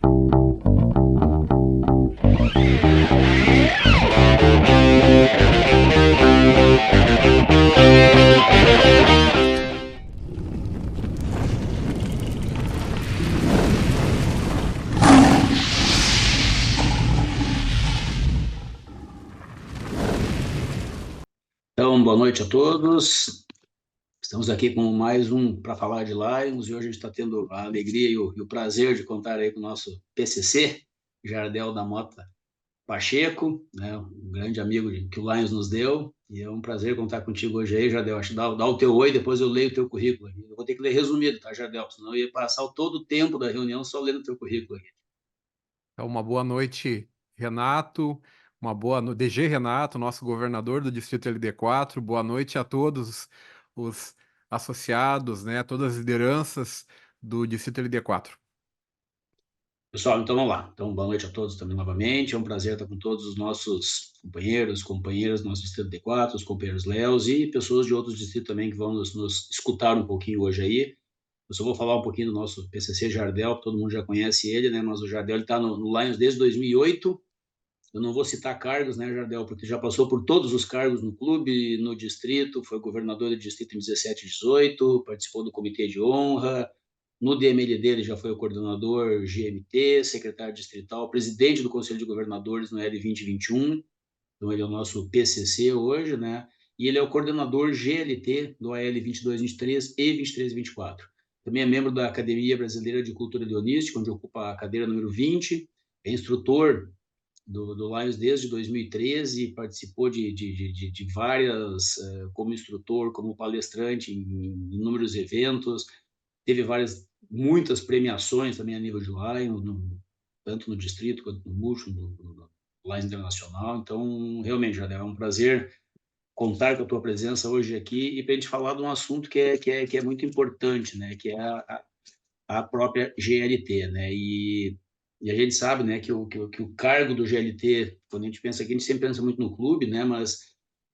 Então, boa noite a todos. Estamos aqui com mais um para falar de Lions e hoje a gente está tendo a alegria e o prazer de contar aí com o nosso PCC, Jardel da Mota Pacheco, né, um grande amigo que o Lions nos deu. E é um prazer contar contigo hoje aí, Jardel. Acho que dá o teu oi, depois eu leio o teu currículo aqui. Eu vou ter que ler resumido, tá, Jardel? Senão eu ia passar todo o tempo da reunião só lendo o teu currículo aqui. Então, uma boa noite, Renato. Uma boa noite, DG Renato, nosso governador do Distrito LD4. Boa noite a todos os associados, né? Todas as lideranças do Distrito LD4. Pessoal, então vamos lá. Então, boa noite a todos também novamente. É um prazer estar com todos os nossos companheiros, companheiras do nosso Distrito D4, os companheiros Léos e pessoas de outros distritos também que vão nos escutar um pouquinho hoje aí. Eu só vou falar um pouquinho do nosso PCC Jardel, todo mundo já conhece ele, né? Mas o Jardel está no Lions desde 2008. Eu não vou citar cargos, né, Jardel, porque já passou por todos os cargos no clube, no distrito, foi governador do distrito em 17 e 18, participou do comitê de honra, no DMLD ele já foi o coordenador GMT, secretário distrital, presidente do Conselho de Governadores no L2021, então ele é o nosso PCC hoje, né? E ele é o coordenador GLT do AL 22-23 e 23-24. Também é membro da Academia Brasileira de Cultura Leonística, onde ocupa a cadeira número 20, é instrutor do Lions desde 2013, participou de várias, como instrutor, como palestrante em inúmeros eventos, teve muitas premiações também a nível de Lions, tanto no distrito quanto no Multi, no Lions Internacional. Então, realmente, já é um prazer contar com a tua presença hoje aqui e para a gente falar de um assunto que é muito importante, né? Que é a própria GLT, né? E a gente sabe, né, que o cargo do GLT, quando a gente pensa aqui, a gente sempre pensa muito no clube, né? Mas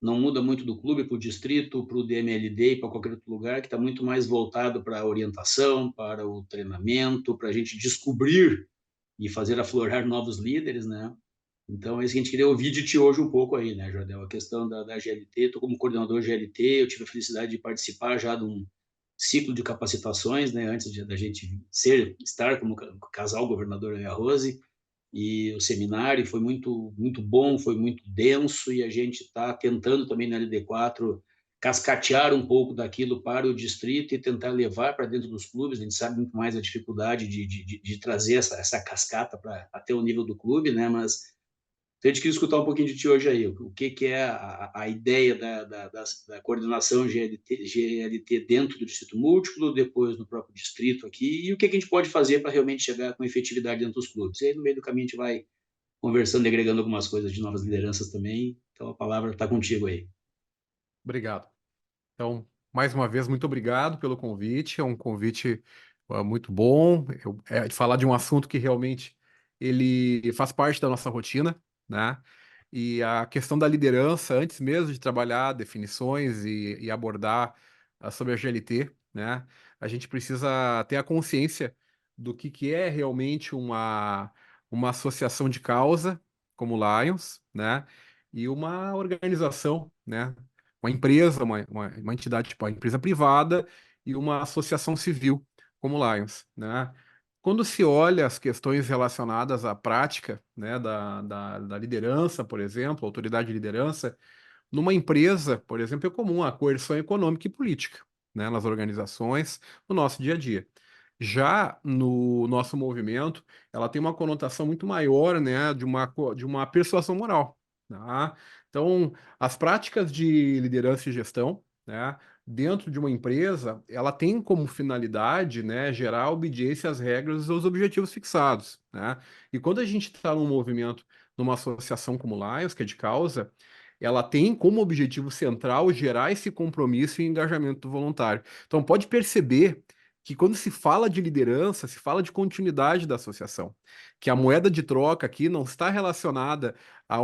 não muda muito do clube para o distrito, para o DMLD e para qualquer outro lugar, que está muito mais voltado para a orientação, para o treinamento, para a gente descobrir e fazer aflorar novos líderes, né? Então, é isso que a gente queria ouvir de ti hoje um pouco aí, né, Jardel? A questão da GLT, estou como coordenador GLT, eu tive a felicidade de participar já de um ciclo de capacitações, né, antes da gente estar como casal governador e a Rose, e o seminário foi muito bom, foi muito denso, e a gente está tentando também na LD4 cascatear um pouco daquilo para o distrito e tentar levar para dentro dos clubes. A gente sabe muito mais a dificuldade de trazer essa cascata para até o nível do clube, né? Mas então, a gente queria escutar um pouquinho de ti hoje aí, o que é a ideia da coordenação GLT dentro do Distrito Múltiplo, depois no próprio distrito aqui, e o que a gente pode fazer para realmente chegar com efetividade dentro dos clubes. E aí, no meio do caminho, a gente vai conversando e agregando algumas coisas de novas lideranças também. Então, a palavra está contigo aí. Obrigado. Então, mais uma vez, muito obrigado pelo convite. É um convite muito bom. De falar de um assunto que realmente ele faz parte da nossa rotina, né? E a questão da liderança, antes mesmo de trabalhar definições e abordar sobre a GLT, né? A gente precisa ter a consciência do que é realmente uma associação de causa, como Lions, né? E uma organização, né? Uma empresa, uma entidade, tipo, uma empresa privada e uma associação civil, como Lions, né? Quando se olha as questões relacionadas à prática, né, da liderança, por exemplo, autoridade de liderança, numa empresa, por exemplo, é comum a coerção econômica e política, né, nas organizações, no nosso dia a dia. Já no nosso movimento, ela tem uma conotação muito maior, né, de uma persuasão moral, tá? Então, as práticas de liderança e gestão, né, dentro de uma empresa, ela tem como finalidade, né, gerar obediência às regras e aos objetivos fixados, né? E quando a gente está num movimento, numa associação como Lions, que é de causa, ela tem como objetivo central gerar esse compromisso e engajamento do voluntário. Então, pode perceber que quando se fala de liderança, se fala de continuidade da associação, que a moeda de troca aqui não está relacionada a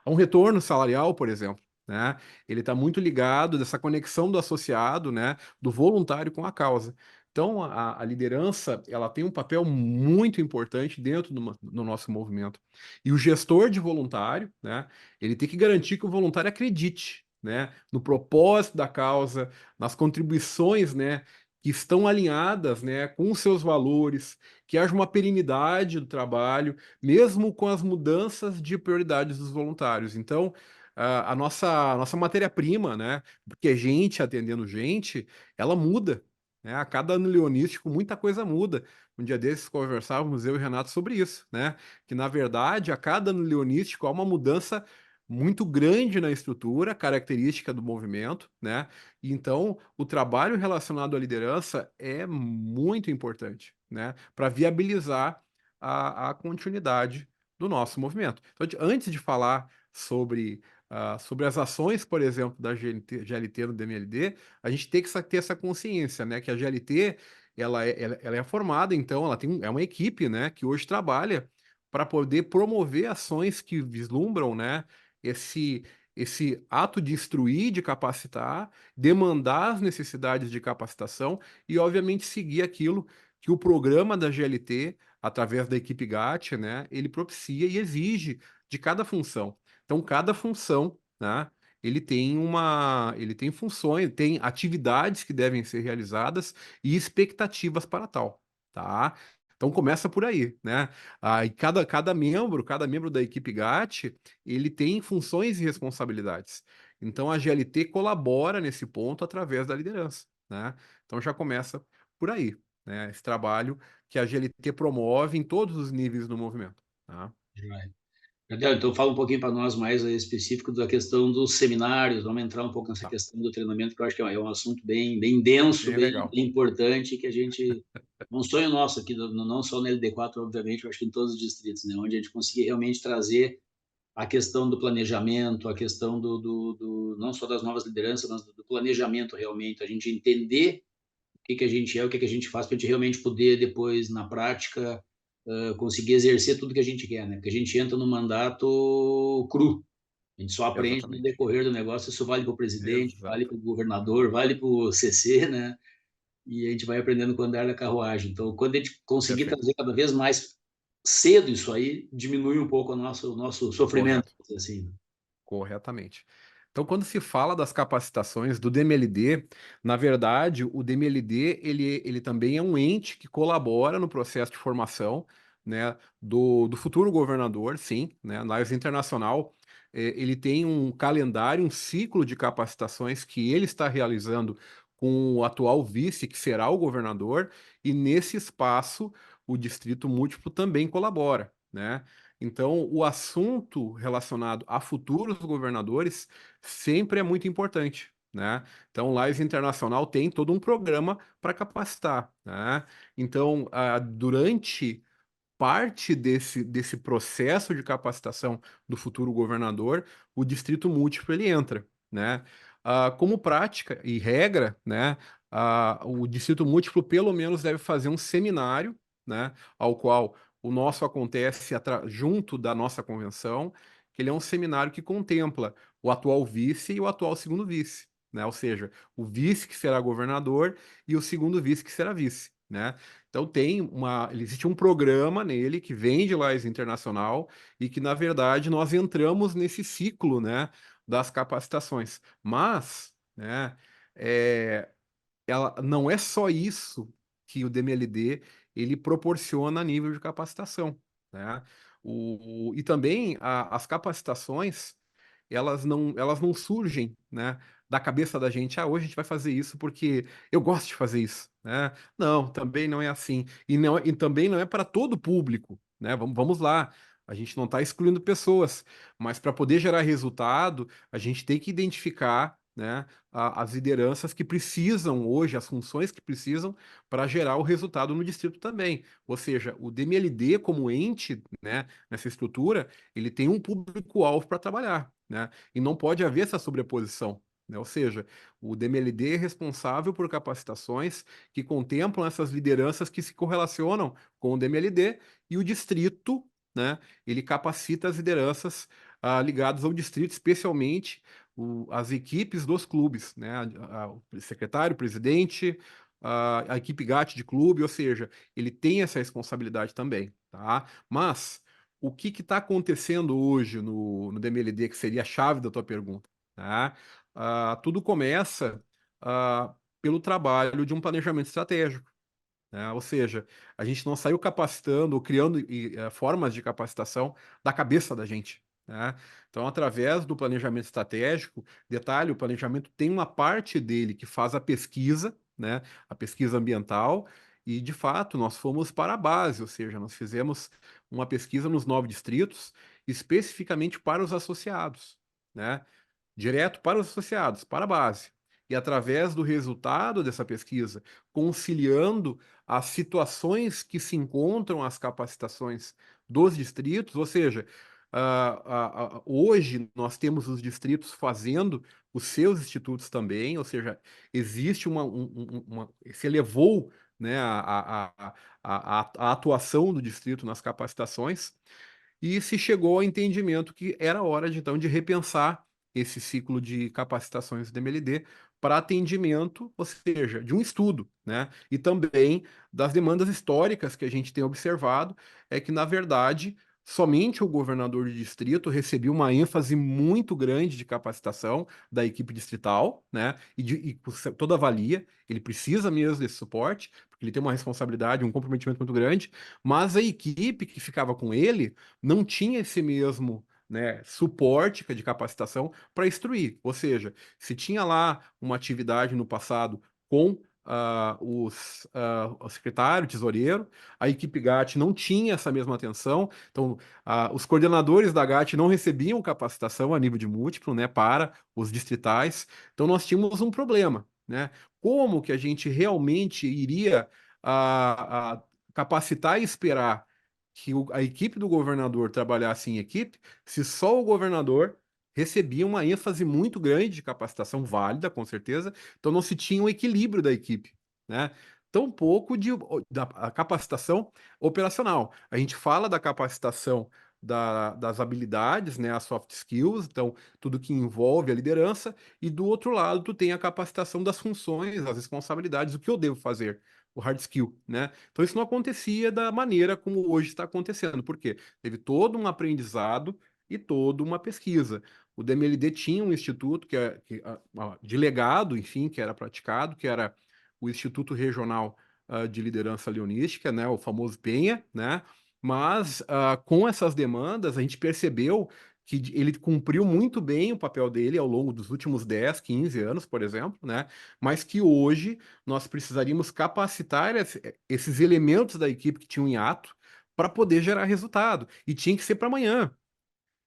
um retorno salarial, por exemplo, né? Ele está muito ligado dessa conexão do associado, né, do voluntário com a causa. Então, a liderança, ela tem um papel muito importante dentro do nosso movimento. E o gestor de voluntário, né, ele tem que garantir que o voluntário acredite, né, no propósito da causa, nas contribuições, né, que estão alinhadas, né, com os seus valores, que haja uma perenidade do trabalho, mesmo com as mudanças de prioridades dos voluntários. Então, a nossa matéria-prima, né, porque é gente atendendo gente, ela muda, né? A cada ano leonístico, muita coisa muda. Um dia desses conversávamos, eu e o Renato, sobre isso, né? Que, na verdade, a cada ano leonístico há uma mudança muito grande na estrutura, característica do movimento, né? E então, o trabalho relacionado à liderança é muito importante, né? Para viabilizar a continuidade do nosso movimento. Então, antes de falar sobre as ações, por exemplo, da GLT no DMLD, a gente tem que ter essa consciência, né, que a GLT ela é formada, então é uma equipe, né, que hoje trabalha para poder promover ações que vislumbram, né, esse esse ato de instruir, de capacitar, demandar as necessidades de capacitação e, obviamente, seguir aquilo que o programa da GLT, através da equipe GAT, né, ele propicia e exige de cada função. Então, cada função, né, ele tem funções, tem atividades que devem ser realizadas e expectativas para tal, tá? Então começa por aí, né? E cada membro da equipe GAT, ele tem funções e responsabilidades. Então a GLT colabora nesse ponto através da liderança, né? Então já começa por aí, né? Esse trabalho que a GLT promove em todos os níveis do movimento, tá? Joia. Gabriel, então fala um pouquinho para nós mais específico da questão dos seminários, vamos entrar um pouco nessa Tá. questão do treinamento, que eu acho que é um assunto bem denso, Bem bem, legal. bem importante, que a gente, é um sonho nosso aqui, não só no LD4, obviamente, eu acho que em todos os distritos, né, onde a gente conseguir realmente trazer a questão do planejamento, a questão não só das novas lideranças, mas do planejamento realmente, a gente entender que a gente é, o que a gente faz, para a gente realmente poder depois, na prática, conseguir exercer tudo que a gente quer, né? Porque a gente entra no mandato cru, a gente só aprende no Exatamente. decorrer do negócio, isso vale para o presidente, vale Exato. para o governador, vale para o CC, né? E a gente vai aprendendo com o andar da carruagem. Então, quando a gente conseguir Perfeito. trazer cada vez mais cedo isso aí, diminui um pouco o nosso sofrimento, Correto. assim. Corretamente. Então, quando se fala das capacitações do DMLD, na verdade, o DMLD ele também é um ente que colabora no processo de formação, né, do futuro governador, sim, né, na área internacional. Ele tem um calendário, um ciclo de capacitações que ele está realizando com o atual vice, que será o governador, e nesse espaço o Distrito Múltiplo também colabora, né? Então, o assunto relacionado a futuros governadores sempre é muito importante, né? Então, o Lives Internacional tem todo um programa para capacitar, né? Então, durante parte desse processo de capacitação do futuro governador, o distrito múltiplo ele entra, né? Como prática e regra, né? O distrito múltiplo pelo menos deve fazer um seminário, né? Ao qual o nosso acontece junto da nossa convenção, que ele é um seminário que contempla o atual vice e o atual segundo vice, né? Ou seja, o vice que será governador e o segundo vice que será vice, né? Então existe um programa nele que vem de Lages Internacional e que, na verdade, nós entramos nesse ciclo, né, das capacitações. Mas, né, é, ela não é só isso que o DMLD ele proporciona a nível de capacitação, né? E também as capacitações elas não surgem, né, da cabeça da gente. Hoje a gente vai fazer isso porque eu gosto de fazer isso, né? Não, também não é assim. E também não é para todo público, né? Vamos lá. A gente não está excluindo pessoas, mas para poder gerar resultado, a gente tem que identificar, né, as lideranças que precisam hoje, as funções que precisam para gerar o resultado no distrito também. Ou seja, o DMLD como ente, né, nessa estrutura, ele tem um público-alvo para trabalhar, né? E não pode haver essa sobreposição, né? Ou seja, o DMLD é responsável por capacitações que contemplam essas lideranças que se correlacionam com o DMLD e o distrito, né? Ele capacita as lideranças ligadas ao distrito, especialmente as equipes dos clubes, né? O secretário, o presidente, a equipe GAT de clube, ou seja, ele tem essa responsabilidade também, tá? Mas o que está acontecendo hoje no DMLD, que seria a chave da tua pergunta, tá? Tudo começa pelo trabalho de um planejamento estratégico, né? Ou seja, a gente não saiu capacitando ou criando formas de capacitação da cabeça da gente, né? Então, através do planejamento estratégico, detalhe, o planejamento tem uma parte dele que faz a pesquisa, né? A pesquisa ambiental, e de fato nós fomos para a base, ou seja, nós fizemos uma pesquisa nos 9 distritos, especificamente para os associados, né? Direto para os associados, para a base. E através do resultado dessa pesquisa, conciliando as situações que se encontram as capacitações dos distritos, ou seja, hoje nós temos os distritos fazendo os seus institutos também, ou seja, existe se elevou, né, a atuação do distrito nas capacitações, e se chegou ao entendimento que era hora de, então, de repensar esse ciclo de capacitações do MLD para atendimento, ou seja, de um estudo, né? E também das demandas históricas que a gente tem observado, é que, na verdade, somente o governador de distrito recebia uma ênfase muito grande de capacitação da equipe distrital, né? E por toda a valia, ele precisa mesmo desse suporte, porque ele tem uma responsabilidade, um comprometimento muito grande, mas a equipe que ficava com ele não tinha esse mesmo, né, suporte de capacitação para instruir. Ou seja, se tinha lá uma atividade no passado com o secretário, o tesoureiro, a equipe GAT não tinha essa mesma atenção, então os coordenadores da GAT não recebiam capacitação a nível de múltiplo, né, para os distritais, então nós tínhamos um problema, né? Como que a gente realmente iria capacitar e esperar que a equipe do governador trabalhasse em equipe, se só o governador recebia uma ênfase muito grande de capacitação válida, com certeza, então não se tinha um equilíbrio da equipe, né? Tão pouco da capacitação operacional. A gente fala da capacitação das habilidades, né, as soft skills, então tudo que envolve a liderança, e do outro lado tu tem a capacitação das funções, as responsabilidades, o que eu devo fazer, o hard skill, né? Então isso não acontecia da maneira como hoje está acontecendo. Por quê? Teve todo um aprendizado e toda uma pesquisa. O DMLD tinha um instituto de legado, enfim, que era praticado, que era o Instituto Regional de Liderança Leonística, né, o famoso Penha, né? Mas com essas demandas a gente percebeu que ele cumpriu muito bem o papel dele ao longo dos últimos 10, 15 anos, por exemplo, né? Mas que hoje nós precisaríamos capacitar esses elementos da equipe que tinham em ato para poder gerar resultado. E tinha que ser para amanhã.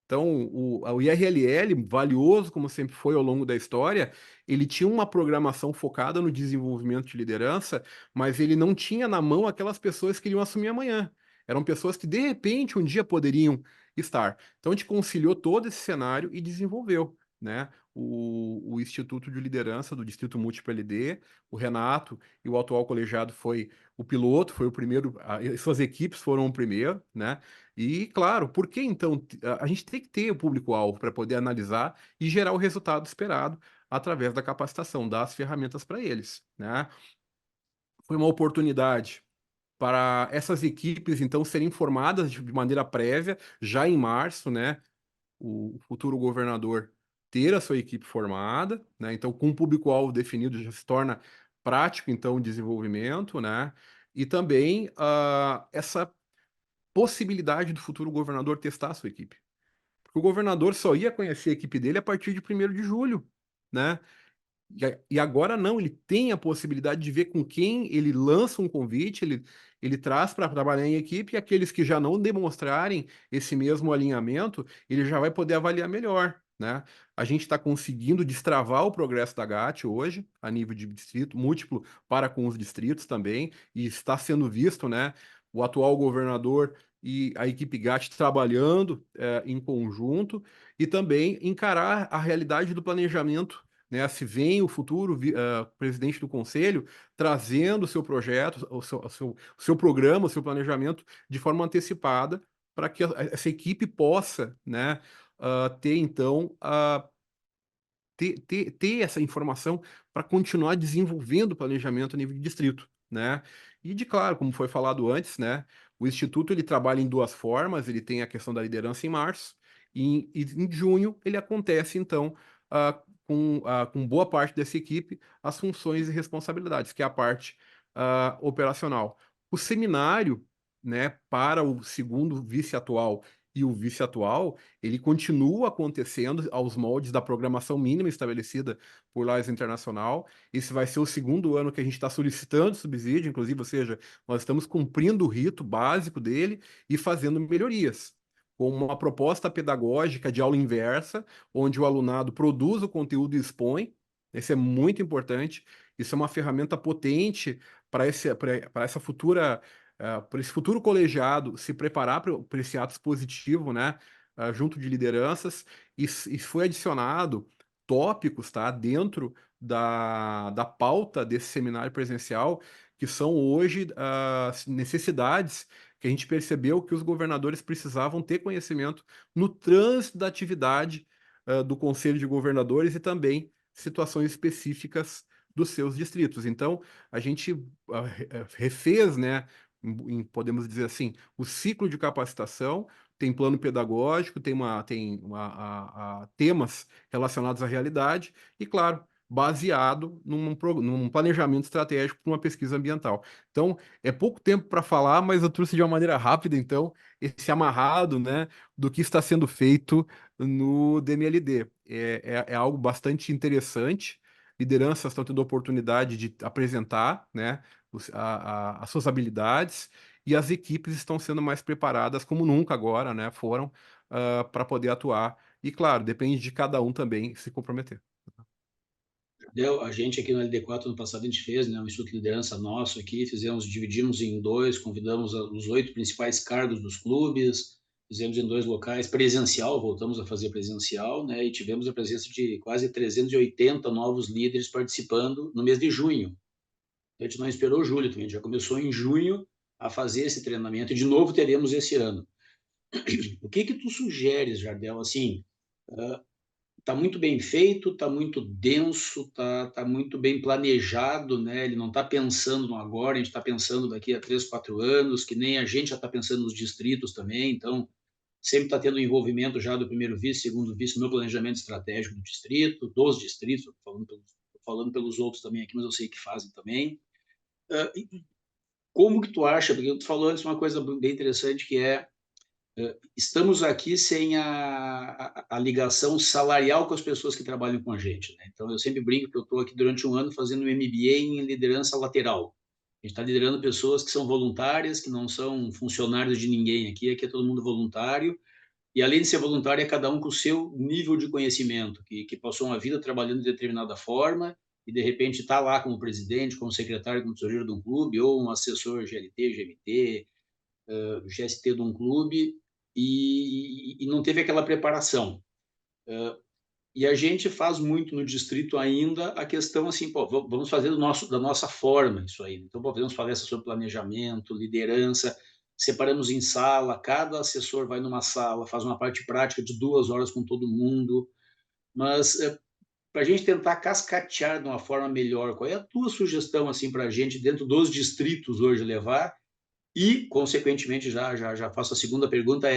Então, o IRLL, valioso como sempre foi ao longo da história, ele tinha uma programação focada no desenvolvimento de liderança, mas ele não tinha na mão aquelas pessoas que iriam assumir amanhã. Eram pessoas que, de repente, um dia poderiam estar. Então, a gente conciliou todo esse cenário e desenvolveu, né, o Instituto de Liderança do Distrito Múltiplo LD. O Renato e o atual colegiado foi o piloto, foi o primeiro, suas equipes foram o primeiro, né? E, claro, por que então a gente tem que ter o público-alvo para poder analisar e gerar o resultado esperado através da capacitação, dar as ferramentas para eles, né? Foi uma oportunidade para essas equipes, então, serem formadas de maneira prévia, já em março, né? O futuro governador ter a sua equipe formada, né? Então, com o público-alvo definido, já se torna prático, então, o desenvolvimento, né? E também essa possibilidade do futuro governador testar a sua equipe. Porque o governador só ia conhecer a equipe dele a partir de 1º de julho, né? E agora não, ele tem a possibilidade de ver com quem ele lança um convite, ele traz para trabalhar em equipe, e aqueles que já não demonstrarem esse mesmo alinhamento, ele já vai poder avaliar melhor, né? A gente está conseguindo destravar o progresso da GAT hoje, a nível de distrito múltiplo para com os distritos também, e está sendo visto, né? O atual governador e a equipe GAT trabalhando em conjunto, e também encarar a realidade do planejamento, né? Se vem o futuro presidente do conselho trazendo o seu projeto, o seu programa, o seu planejamento de forma antecipada, para que essa equipe possa, né, ter, então, ter essa informação para continuar desenvolvendo o planejamento a nível de distrito, né? E claro, como foi falado antes, né? O Instituto ele trabalha em duas formas, ele tem a questão da liderança em março, e em junho ele acontece, então, com boa parte dessa equipe, as funções e responsabilidades, que é a parte operacional. O seminário, né, para o segundo vice atual e o vice atual, ele continua acontecendo aos moldes da programação mínima estabelecida por Lions Internacional. Esse vai ser o segundo ano que a gente está solicitando subsídio, inclusive, ou seja, nós estamos cumprindo o rito básico dele e fazendo melhorias, com uma proposta pedagógica de aula inversa, onde o alunado produz o conteúdo e expõe. Isso é muito importante. Isso é uma ferramenta potente para essa futura para esse futuro colegiado se preparar para esse ato expositivo, né, junto de lideranças, e foi adicionado tópicos, tá, dentro da pauta desse seminário presencial, que são hoje as necessidades que a gente percebeu que os governadores precisavam ter conhecimento no trânsito da atividade do Conselho de Governadores e também situações específicas dos seus distritos. Então, a gente refez, né, podemos dizer assim, o ciclo de capacitação, tem plano pedagógico, temas relacionados à realidade e, claro, baseado num planejamento estratégico para uma pesquisa ambiental. Então, é pouco tempo para falar, mas eu trouxe de uma maneira rápida, então, esse amarrado, né, do que está sendo feito no DMLD. É algo bastante interessante. Lideranças estão tendo a oportunidade de apresentar, né, as suas habilidades, e as equipes estão sendo mais preparadas como nunca agora, né? Foram para poder atuar. E claro, depende de cada um também se comprometer. A gente aqui no LD4, no passado, a gente fez, né, um Instituto de Liderança nosso aqui, dividimos em dois, convidamos os 8 principais cargos dos clubes, fizemos em 2 locais, presencial, voltamos a fazer presencial, né, e tivemos a presença de quase 380 novos líderes participando no mês de junho. A gente não esperou julho, a gente já começou em junho a fazer esse treinamento, e de novo teremos esse ano. O que tu sugeres, Jardel, assim, está muito bem feito, está muito denso, está muito bem planejado, né? Ele não está pensando no agora, a gente está pensando daqui a 3, 4 anos, que nem a gente já está pensando nos distritos também, então sempre está tendo envolvimento já do primeiro vice, segundo vice no planejamento estratégico do distrito, dos distritos, falando pelos outros também aqui, mas eu sei que fazem também. Como que tu acha, porque tu falou antes uma coisa bem interessante, que é estamos aqui sem a ligação salarial com as pessoas que trabalham com a gente, né? Então, eu sempre brinco que eu estou aqui durante um ano fazendo um MBA em liderança lateral. A gente está liderando pessoas que são voluntárias, que não são funcionários de ninguém aqui é todo mundo voluntário, e além de ser voluntário, é cada um com o seu nível de conhecimento, que passou uma vida trabalhando de determinada forma, e de repente está lá como presidente, como secretário, como tesoureiro de um clube, ou um assessor GLT, GMT, GST de um clube, e não teve aquela preparação. E a gente faz muito no distrito ainda a questão assim, pô, vamos fazer da nossa forma isso aí. Então, podemos palestras sobre planejamento, liderança, separamos em sala, cada assessor vai numa sala, faz uma parte prática de 2 horas com todo mundo, mas para a gente tentar cascatear de uma forma melhor, qual é a tua sugestão assim para a gente dentro dos distritos hoje levar? E, consequentemente, já faço a segunda pergunta,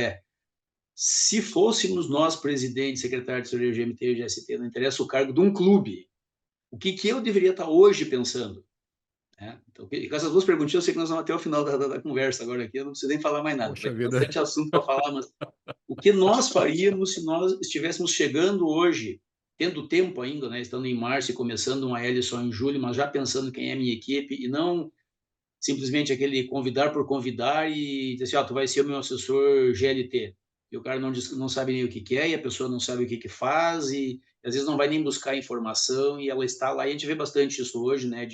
se fôssemos nós, presidente, secretário de tesouraria GMT, GST, não interessa o cargo de um clube, o que eu deveria estar hoje pensando? Né? Então, com essas duas perguntinhas, eu sei que nós vamos até o final da conversa agora aqui, eu não preciso nem falar mais nada, vai Poxa ter vida. bastante assunto para falar, mas o que nós faríamos se nós estivéssemos chegando hoje, tendo tempo ainda, né, estando em março e começando uma L só em julho, mas já pensando quem é a minha equipe e não simplesmente aquele convidar por convidar e dizer assim, ó, tu vai ser o meu assessor GLT. E o cara não sabe nem o que é, e a pessoa não sabe o que faz, e às vezes não vai nem buscar informação, e ela está lá, e a gente vê bastante isso hoje, né,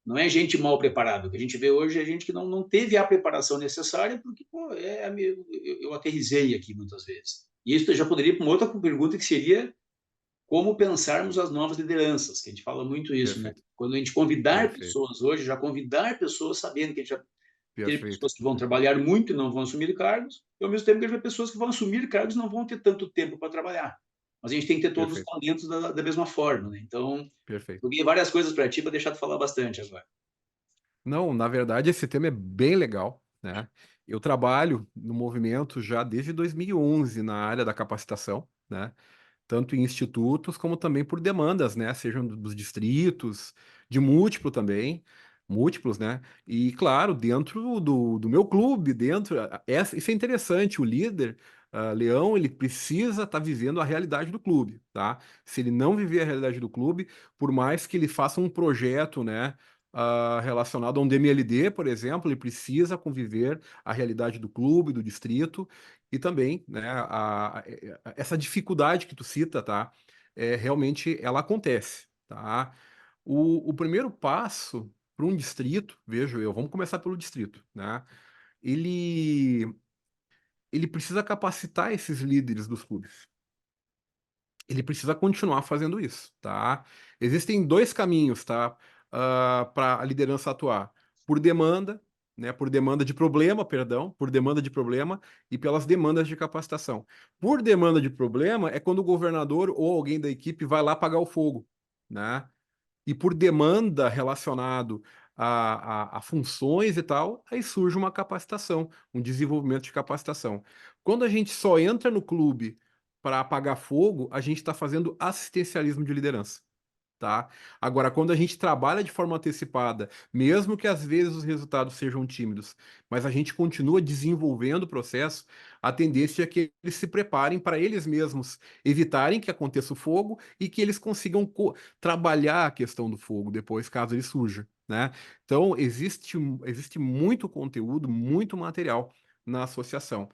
não é gente mal preparada, o que a gente vê hoje é gente que não teve a preparação necessária, porque, pô, eu aterrisei aqui muitas vezes. E isso já poderia ir para uma outra pergunta que seria como pensarmos as novas lideranças, que a gente fala muito isso, né? Perfeito, Quando a gente convidar perfeito, pessoas hoje, já convidar pessoas sabendo que a gente já teve perfeito, pessoas que vão perfeito. trabalhar muito e não vão assumir cargos, e ao mesmo tempo que a gente vai pessoas que vão assumir cargos e não vão ter tanto tempo para trabalhar. mas a gente tem que ter todos os Perfeito, talentos da mesma forma, né? Então, perfeito. joguei várias coisas para ti para deixar tu falar bastante agora. Não, na verdade, esse tema é bem legal, né? Eu trabalho no movimento já desde 2011 na área da capacitação, né? Tanto em institutos como também por demandas, né? Sejam dos distritos, de múltiplos, né? E claro, dentro do meu clube, isso é interessante, o líder, Leão, ele precisa estar vivendo a realidade do clube, tá? Se ele não viver a realidade do clube, por mais que ele faça um projeto, né? Relacionado a um DMLD, por exemplo, ele precisa conviver a realidade do clube, do distrito, e também, né, essa dificuldade que tu cita, tá? Realmente ela acontece, tá? O primeiro passo para um distrito, vejo eu, vamos começar pelo distrito, né? Ele, ele precisa capacitar esses líderes dos clubes. Ele precisa continuar fazendo isso, tá? Existem dois caminhos, tá? Para a liderança atuar. Por demanda, né? Por demanda de problema, perdão, por demanda de problema e pelas demandas de capacitação. Por demanda de problema é quando o governador ou alguém da equipe vai lá apagar o fogo, né? E por demanda relacionado a funções e tal, aí surge uma capacitação, um desenvolvimento de capacitação. Quando a gente só entra no clube para apagar fogo, a gente está fazendo assistencialismo de liderança. Tá? Agora, quando a gente trabalha de forma antecipada, mesmo que às vezes os resultados sejam tímidos, mas a gente continua desenvolvendo o processo, a tendência é que eles se preparem para eles mesmos evitarem que aconteça o fogo e que eles consigam trabalhar a questão do fogo depois, caso ele surja, né? Então, existe muito conteúdo, muito material na associação.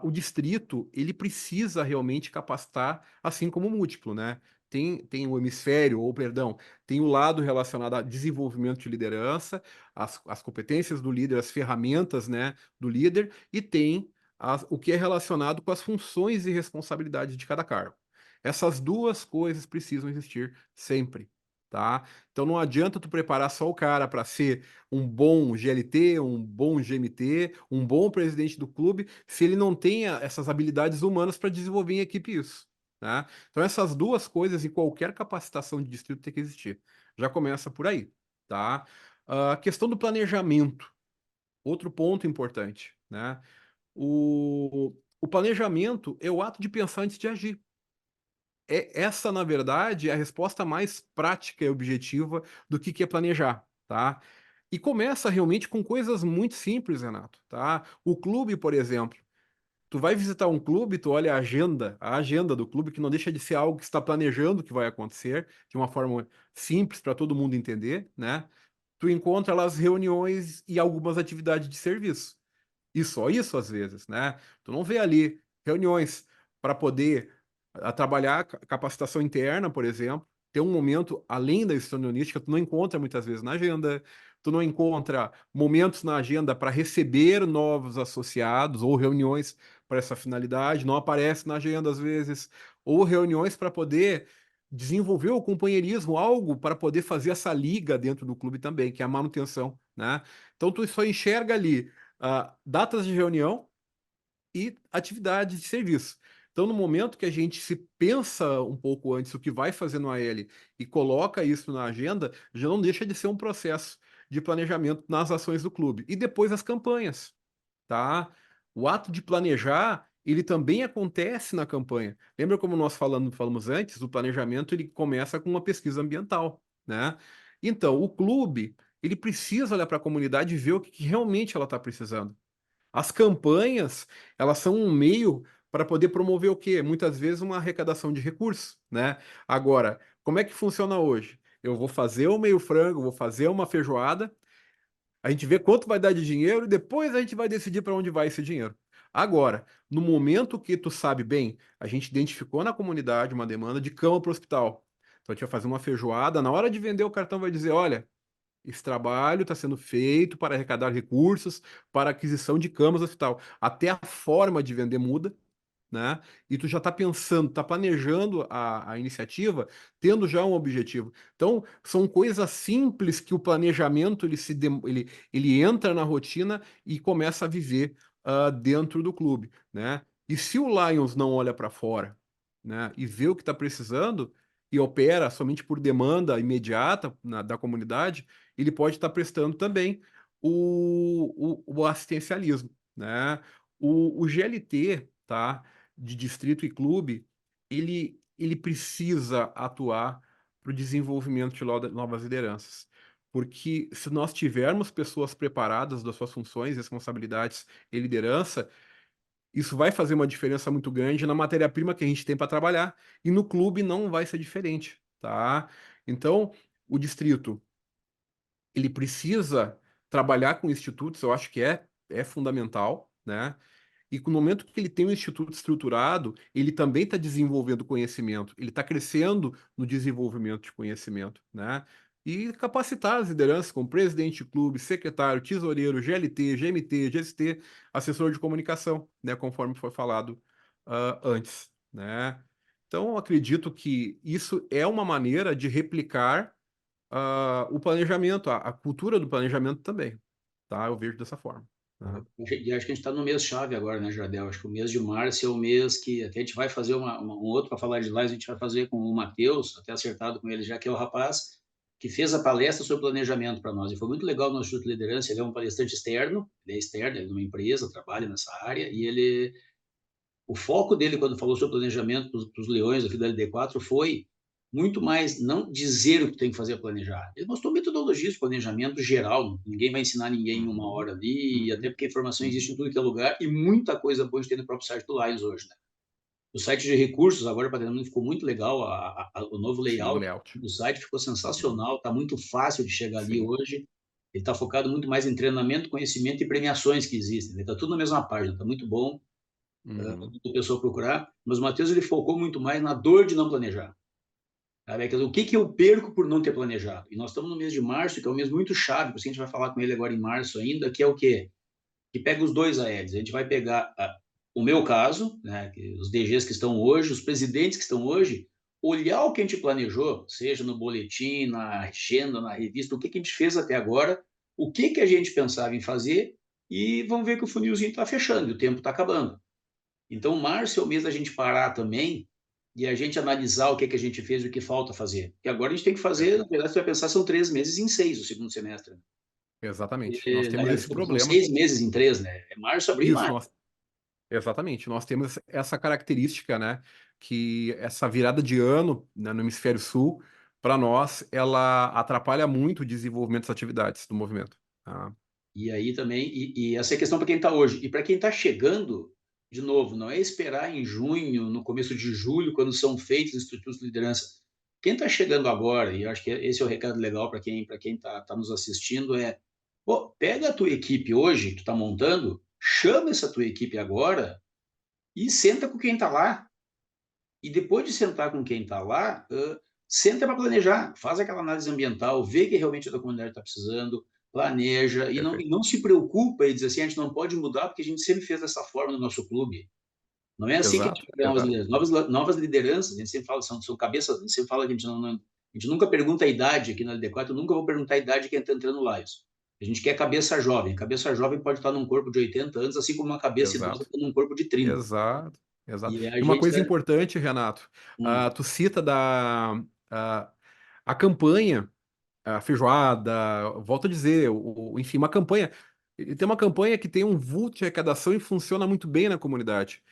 O distrito, ele precisa realmente capacitar, assim como o múltiplo, né? Tem o hemisfério, ou perdão, tem o lado relacionado a desenvolvimento de liderança, as competências do líder, as ferramentas, né, do líder, e tem o que é relacionado com as funções e responsabilidades de cada cargo. Essas duas coisas precisam existir sempre, tá? Então não adianta tu preparar só o cara para ser um bom GLT, um bom GMT, um bom presidente do clube, se ele não tenha essas habilidades humanas para desenvolver em equipe isso. Né? Então, essas duas coisas em qualquer capacitação de distrito tem que existir. Já começa por aí, tá? A questão do planejamento, outro ponto importante, né? O planejamento é o ato de pensar antes de agir. Essa, na verdade, é a resposta mais prática e objetiva do que é planejar, tá? E começa realmente com coisas muito simples, Renato, tá? O clube, por exemplo. Tu vai visitar um clube, tu olha a agenda do clube, que não deixa de ser algo que está planejando que vai acontecer, de uma forma simples para todo mundo entender, né? Tu encontra lá as reuniões e algumas atividades de serviço. E só isso às vezes, né? Tu não vê ali reuniões para poder trabalhar capacitação interna, por exemplo, ter um momento além da histrionística, tu não encontra muitas vezes na agenda, tu não encontra momentos na agenda para receber novos associados ou reuniões para essa finalidade, não aparece na agenda às vezes, ou reuniões para poder desenvolver o companheirismo, algo para poder fazer essa liga dentro do clube também, que é a manutenção, né? Então tu só enxerga ali datas de reunião e atividades de serviço. Então, no momento que a gente se pensa um pouco antes o que vai fazer no AL e coloca isso na agenda, já não deixa de ser um processo de planejamento nas ações do clube. E depois as campanhas, tá? O ato de planejar, ele também acontece na campanha. Lembra como nós falamos antes? O planejamento ele começa com uma pesquisa ambiental, né? Então, o clube, ele precisa olhar para a comunidade e ver o que realmente ela está precisando. As campanhas, elas são um meio para poder promover o quê? Muitas vezes uma arrecadação de recursos, né? Agora, como é que funciona hoje? Eu vou fazer o meio frango, vou fazer uma feijoada, a gente vê quanto vai dar de dinheiro e depois a gente vai decidir para onde vai esse dinheiro. Agora, no momento que tu sabe bem, a gente identificou na comunidade uma demanda de cama para o hospital. Então a gente vai fazer uma feijoada, na hora de vender o cartão vai dizer, olha, esse trabalho está sendo feito para arrecadar recursos para aquisição de camas no hospital. Até a forma de vender muda, né? E tu já está pensando, está planejando a iniciativa, tendo já um objetivo. Então, são coisas simples que o planejamento ele entra na rotina e começa a viver dentro do clube, né? E se o Lions não olha para fora, né, e vê o que está precisando e opera somente por demanda imediata da comunidade, ele pode estar prestando também o assistencialismo, né? O GLT, tá, de distrito e clube, ele precisa atuar para o desenvolvimento de novas lideranças. Porque se nós tivermos pessoas preparadas das suas funções, responsabilidades e liderança, isso vai fazer uma diferença muito grande na matéria-prima que a gente tem para trabalhar. E no clube não vai ser diferente, tá? Então, o distrito, ele precisa trabalhar com institutos, eu acho que é fundamental, né? E no momento que ele tem um instituto estruturado, ele também está desenvolvendo conhecimento, ele está crescendo no desenvolvimento de conhecimento, né? E capacitar as lideranças como presidente de clube, secretário, tesoureiro, GLT, GMT, GST, assessor de comunicação, né? Conforme foi falado antes, né? Então, eu acredito que isso é uma maneira de replicar o planejamento, a cultura do planejamento também, tá? Eu vejo dessa forma, né? E acho que a gente está no mês-chave agora, né, Jardel? Acho que o mês de março é o mês que até a gente vai fazer um outro para falar de lives, a gente vai fazer com o Matheus, até acertado com ele já, que é o rapaz que fez a palestra sobre planejamento para nós. E foi muito legal no Instituto de Liderança. Ele é um palestrante externo, ele é externo, ele é de uma empresa, trabalha nessa área, e o foco dele, quando falou sobre planejamento para os leões aqui do LD4, foi muito mais não dizer o que tem que fazer planejar. Ele mostrou metodologias de planejamento geral, ninguém vai ensinar ninguém em uma Uhum, hora ali, até uhum, porque a informação existe em uhum. tudo que é lugar, e muita coisa boa a gente tem no próprio site do Lions hoje, né? O site de recursos, agora para treinamento, ficou muito legal, o novo Sim, o layout layout. do site ficou Uhum, sensacional, está muito fácil de chegar ali sim. hoje, ele está focado muito mais em treinamento, conhecimento e premiações que existem, está tudo na mesma página, está muito bom, Uhum, do pessoal procurar, mas o Matheus ele focou muito mais na dor de não planejar. Sabe? O que eu perco por não ter planejado? E nós estamos no mês de março, que é um mês muito chave, por isso a gente vai falar com ele agora em março ainda, que é o quê? Que pega os dois ALs. A gente vai pegar o meu caso, né, os DGs que estão hoje, os presidentes que estão hoje, olhar o que a gente planejou, seja no boletim, na agenda, na revista, o que a gente fez até agora, o que a gente pensava em fazer, e vamos ver que o funilzinho está fechando e o tempo está acabando. Então, março é o mês da gente parar também e a gente analisar o que a gente fez e o que falta fazer. Porque agora a gente tem que fazer, na perfeito. verdade, você vai pensar, são 3 meses em 6 o segundo semestre. Exatamente. Nós E, temos aliás, esse desculpa, são problema. 6 meses em 3, né? É março, abril e Isso, maio. exatamente. Nós temos essa característica, né? Que essa virada de ano, né, no hemisfério sul, para nós, ela atrapalha muito o desenvolvimento das atividades do movimento. Tá? E aí também, e essa é a questão para quem está hoje. E para quem está chegando, de novo, não é esperar em junho, no começo de julho, quando são feitos os institutos de liderança. Quem está chegando agora, e eu acho que esse é o recado legal para quem está nos assistindo, é, pô, pega a tua equipe hoje, que tu está montando, chama essa tua equipe agora e senta com quem está lá. E depois de sentar com quem está lá, senta para planejar, faz aquela análise ambiental, vê que realmente a comunidade está precisando, planeja e Perfeito. não se preocupa e diz assim, a gente não pode mudar porque a gente sempre fez dessa forma no nosso clube. Não é assim que a gente Exato, vai criar novas exato. lideranças. Novas lideranças, a gente sempre fala, são cabeças, a gente sempre fala que a gente nunca pergunta a idade aqui na LD4, eu nunca vou perguntar a idade de quem está entrando no Lions. A gente quer cabeça jovem. Cabeça jovem pode estar num corpo de 80 anos, assim como uma cabeça idosa Exato. está num corpo de 30. Exato, exato. E a E uma gente coisa está. importante, Renato, tu cita a, a campanha, a feijoada, volto a dizer, enfim, uma campanha. Tem uma campanha que tem um vulto de arrecadação e funciona muito bem na comunidade.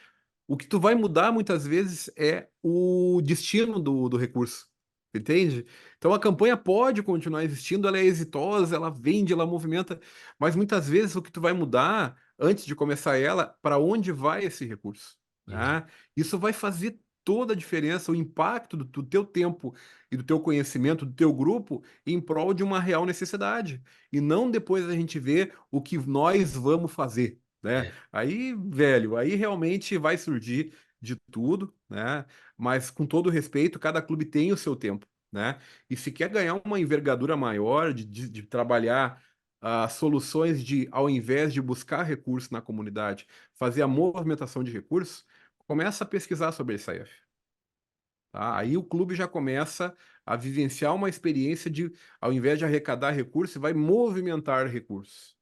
O que tu vai mudar muitas vezes é o destino do recurso, entende? Então a campanha pode continuar existindo, ela é exitosa, ela vende, ela movimenta, mas muitas vezes o que tu vai mudar antes de começar ela, para onde vai esse recurso, Exato. né? Isso vai fazer toda a diferença, o impacto do teu tempo e do teu conhecimento, do teu grupo, em prol de uma real necessidade. E não depois a gente ver o que nós vamos fazer, né? É. Aí, velho, aí realmente vai surgir de tudo, né? Mas com todo respeito, cada clube tem o seu tempo, né? E se quer ganhar uma envergadura maior de trabalhar soluções de, ao invés de buscar recursos na comunidade, fazer a movimentação de recursos, começa a pesquisar sobre a ISAF, tá? Aí o clube já começa a vivenciar uma experiência de, ao invés de arrecadar recursos, vai movimentar recursos.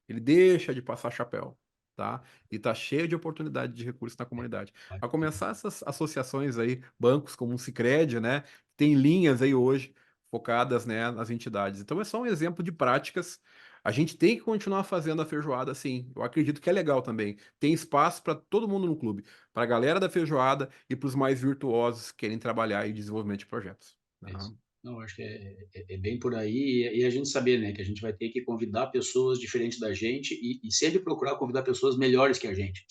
Ele deixa de passar chapéu. tá? E tá cheio de oportunidade de recursos na comunidade. A começar essas associações aí, bancos como o Sicredi, né? Tem linhas aí hoje focadas, né, nas entidades. Então é só um exemplo de práticas. A gente tem que continuar fazendo a feijoada assim. Eu acredito que é legal também. Tem espaço para todo mundo no clube, para a galera da feijoada e para os mais virtuosos que querem trabalhar em desenvolvimento de projetos. É isso. Tá? Não, acho que é bem por aí, e a gente saber, né, que a gente vai ter que convidar pessoas diferentes da gente e sempre procurar convidar pessoas melhores que a gente.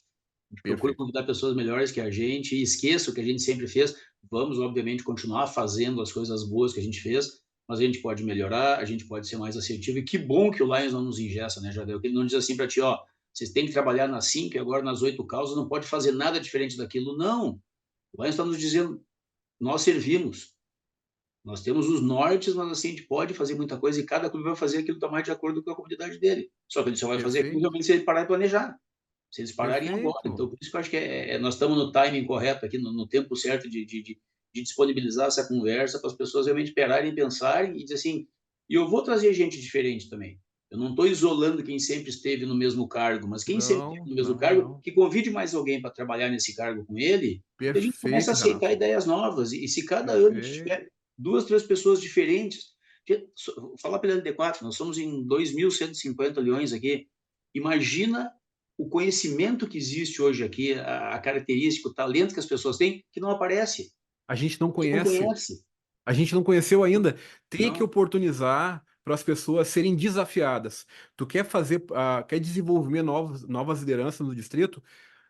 A gente procura Perfeito. convidar pessoas melhores que a gente e esqueça o que a gente sempre fez. Vamos, obviamente, continuar fazendo as coisas boas que a gente fez, mas a gente pode melhorar, a gente pode ser mais assertivo. E que bom que o Lions não nos engessa, né, Jadel? Que ele não diz assim para ti, ó, vocês têm que trabalhar nas 5 e agora nas 8 causas, não pode fazer nada diferente daquilo. Não. O Lions está nos dizendo, nós servimos. Nós temos os nortes, mas assim, a gente pode fazer muita coisa e cada clube vai fazer aquilo que está mais de acordo com a comunidade dele. Só que ele só vai fazer aquilo Perfeito. realmente se ele parar e planejar. Se eles pararem agora. Então, Perfeito. por isso que eu acho que nós estamos no timing correto aqui, no tempo certo de disponibilizar essa conversa para as pessoas realmente pararem, pensarem e dizer assim, e eu vou trazer gente diferente também. Eu não estou isolando quem sempre esteve no mesmo cargo, mas quem sempre esteve Não, no mesmo não, cargo, não. que convide mais alguém para trabalhar nesse cargo com ele, e a gente começa a Perfeito, aceitar Renato. ideias novas. E se cada ano a gente Perfeito. tiver duas, três pessoas diferentes, vou falar pela LD4, nós somos em 2.150 leões aqui. Imagina o conhecimento que existe hoje aqui, a característica, o talento que as pessoas têm, que não aparece, A gente não que não conhece. conhece. A gente não conheceu ainda. Tem que Não, oportunizar para as pessoas serem desafiadas. Tu quer fazer, quer desenvolver novas lideranças no distrito?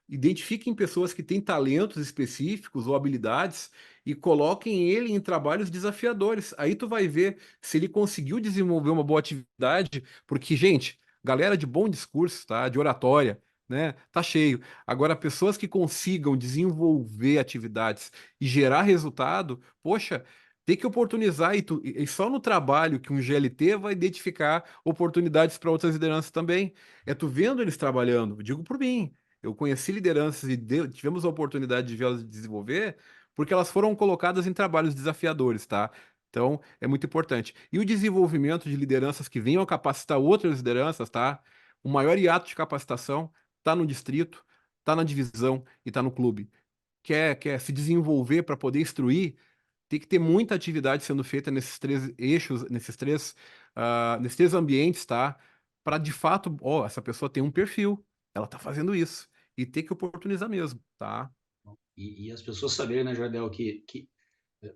Identifiquem pessoas que têm talentos específicos ou habilidades e coloquem ele em trabalhos desafiadores. Aí tu vai ver se ele conseguiu desenvolver uma boa atividade, porque, gente, galera de bom discurso, tá? De oratória, né? Tá cheio. Agora, pessoas que consigam desenvolver atividades e gerar resultado, poxa, tem que oportunizar e só no trabalho que um GLT vai identificar oportunidades para outras lideranças também. É tu vendo eles trabalhando, digo por mim. Eu conheci lideranças e tivemos a oportunidade de vê-las desenvolver porque elas foram colocadas em trabalhos desafiadores, tá? Então, é muito importante. E o desenvolvimento de lideranças que venham a capacitar outras lideranças, tá? O maior hiato de capacitação está no distrito, está na divisão e está no clube. Quer se desenvolver para poder instruir, tem que ter muita atividade sendo feita nesses três eixos, nesses três ambientes, tá? Para de fato, ó, essa pessoa tem um perfil, ela tá fazendo isso. E tem que oportunizar mesmo, tá? e as pessoas saberem, né, Jardel, que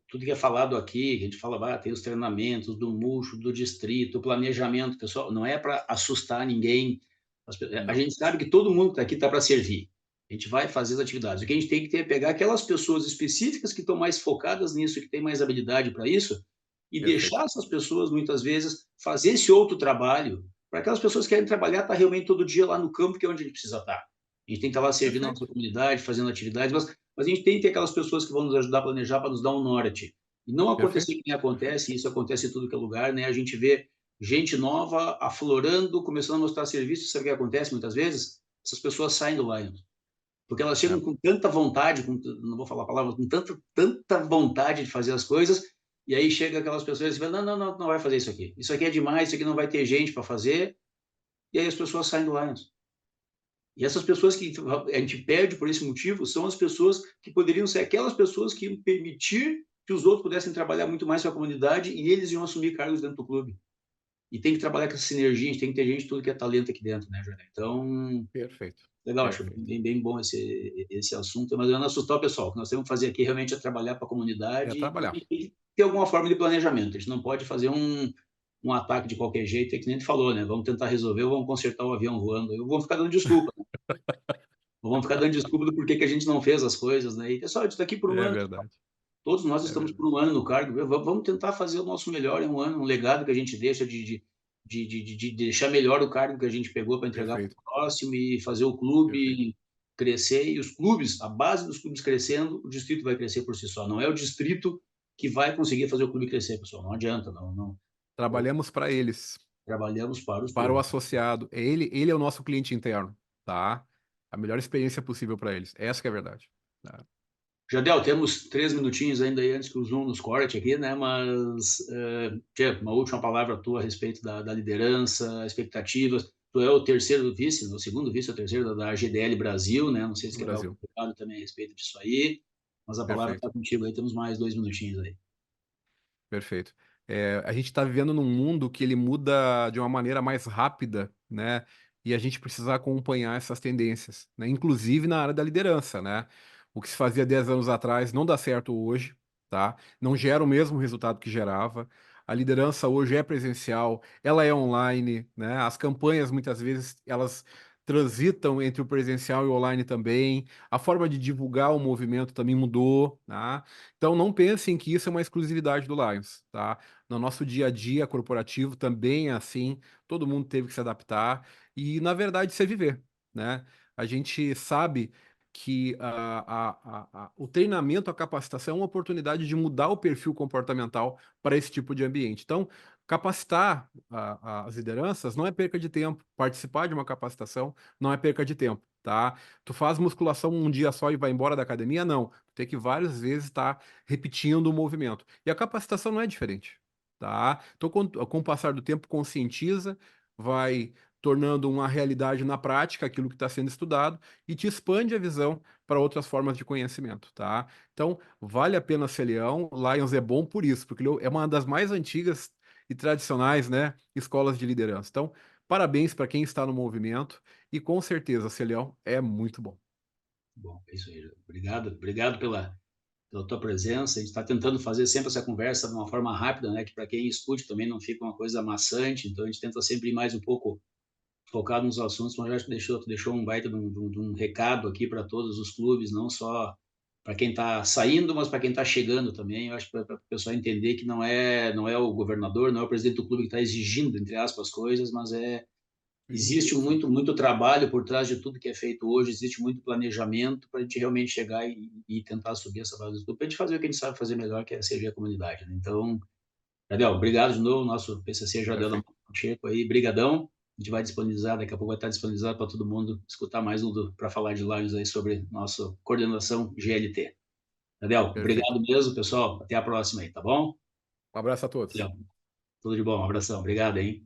tudo que é falado aqui, que a gente fala, tem os treinamentos do murcho, do distrito, o planejamento, pessoal, não é para assustar ninguém. A Não, gente sabe que todo mundo que está aqui está para servir. A gente vai fazer as atividades. O que a gente tem que ter é pegar aquelas pessoas específicas que estão mais focadas nisso, que têm mais habilidade para isso, e perfeito, deixar essas pessoas, muitas vezes, fazer esse outro trabalho, para aquelas pessoas que querem trabalhar, estar realmente todo dia lá no campo, que é onde a gente precisa estar. A gente tem que estar lá servindo a nossa perfeito, comunidade, fazendo atividades, mas a gente tem que ter aquelas pessoas que vão nos ajudar a planejar para nos dar um norte. E não acontecer perfeito, que nem perfeito, acontece, isso acontece em tudo que é lugar, né? A gente vê gente nova aflorando, começando a mostrar serviço, sabe o que acontece muitas vezes? Essas pessoas saem do Lions. Porque elas chegam é, com tanta vontade, não vou falar a palavra, com tanta vontade de fazer as coisas, e aí chega aquelas pessoas e falam, não vai fazer isso aqui. Isso aqui é demais, isso aqui não vai ter gente para fazer, e aí as pessoas saem do Lions. E essas pessoas que a gente perde por esse motivo são as pessoas que poderiam ser aquelas pessoas que iam permitir que os outros pudessem trabalhar muito mais com a comunidade e eles iam assumir cargos dentro do clube. E tem que trabalhar com essa sinergia, a gente tem que ter gente tudo que é talento aqui dentro, né, Jorge? Então, perfeito, legal, acho perfeito. bem bom esse assunto, mas eu não assustar o pessoal. O que nós temos que fazer aqui realmente é trabalhar para a É comunidade trabalhar. e ter alguma forma de planejamento. A gente não pode fazer um ataque de qualquer jeito, é que nem a gente falou, né? Vamos tentar resolver ou vamos consertar o avião voando. Eu vou ficar dando desculpa, vamos ficar dando desculpa do porquê que a gente não fez as coisas, né? E pessoal, a gente está aqui por um É ano, verdade, todos nós é estamos por verdade. um ano no cargo, vamos tentar fazer o nosso melhor em um ano, um legado que a gente deixa de deixar melhor o cargo que a gente pegou para entregar para Perfeito, o próximo e fazer o perfeito, clube crescer. E os clubes, a base dos clubes crescendo, o distrito vai crescer por si só. Não é o distrito que vai conseguir fazer o clube crescer, pessoal. Não adianta, não. trabalhamos para eles, Trabalhamos para os para o clubes. associado. Ele é o nosso cliente interno, tá? A melhor experiência possível para eles. Essa que é a verdade. Tá? Jadel, temos 3 minutinhos ainda aí antes que o Zoom nos corte aqui, né? Mas, uma última palavra tua a respeito da liderança, expectativas. tu é o terceiro vice, o segundo vice ou terceiro da GDL Brasil, né? Não sei se no quer dar algum Brasil. recado também a respeito disso aí, mas a palavra está Perfeito. contigo aí, temos mais 2 minutinhos aí. Perfeito. A gente está vivendo num mundo que ele muda de uma maneira mais rápida, né? E a gente precisa acompanhar essas tendências, né? Inclusive na área da liderança, né? O que se fazia 10 anos atrás não dá certo hoje, tá? Não gera o mesmo resultado que gerava. A liderança hoje é presencial, ela é online, né? As campanhas muitas vezes elas transitam entre o presencial e o online também. A forma de divulgar o movimento também mudou, tá? Então não pensem que isso é uma exclusividade do Lions, tá? No nosso dia a dia corporativo também é assim, todo mundo teve que se adaptar e, na verdade, isso é viver, né? A gente sabe que o treinamento, a capacitação é uma oportunidade de mudar o perfil comportamental para esse tipo de ambiente. Então, capacitar as lideranças não é perca de tempo, participar de uma capacitação não é perca de tempo, tá? Tu faz musculação um dia só e vai embora da academia? Não. Tem que várias vezes estar repetindo o movimento. E a capacitação não é diferente, tá? Então, com o passar do tempo, conscientiza, vai tornando uma realidade na prática aquilo que está sendo estudado e te expande a visão para outras formas de conhecimento, tá? Então, vale a pena ser leão. Lions é bom por isso, porque ele é uma das mais antigas e tradicionais, né, escolas de liderança. Então, parabéns para quem está no movimento e com certeza ser leão é muito bom. Bom, é isso aí. Obrigado pela tua presença. A gente está tentando fazer sempre essa conversa de uma forma rápida, né? Que para quem escute também não fica uma coisa maçante. Então a gente tenta sempre ir mais um pouco focado nos assuntos, mas eu acho que tu deixou um baita de um recado aqui para todos os clubes, não só para quem está saindo, mas para quem está chegando também. Eu acho que para o pessoal entender que não é o governador, não é o presidente do clube que está exigindo, entre aspas, coisas, mas existe Isso. muito trabalho por trás de tudo que é feito hoje, existe muito planejamento para a gente realmente chegar e tentar subir essa base do clube, para a gente fazer o que a gente sabe fazer melhor, que é servir a comunidade. Né? Então, Jardel, obrigado de novo. Nosso PCC já deu Perfeito. um checo aí. Brigadão. A gente vai disponibilizar, daqui a pouco vai estar disponibilizado para todo mundo escutar mais um para falar de Lions aí sobre nossa coordenação GLT. Jardel, Perfeito. obrigado mesmo, pessoal. Até a próxima aí, tá bom? Um abraço a todos. Valeu. Tudo de bom. Um abração. Obrigado, hein?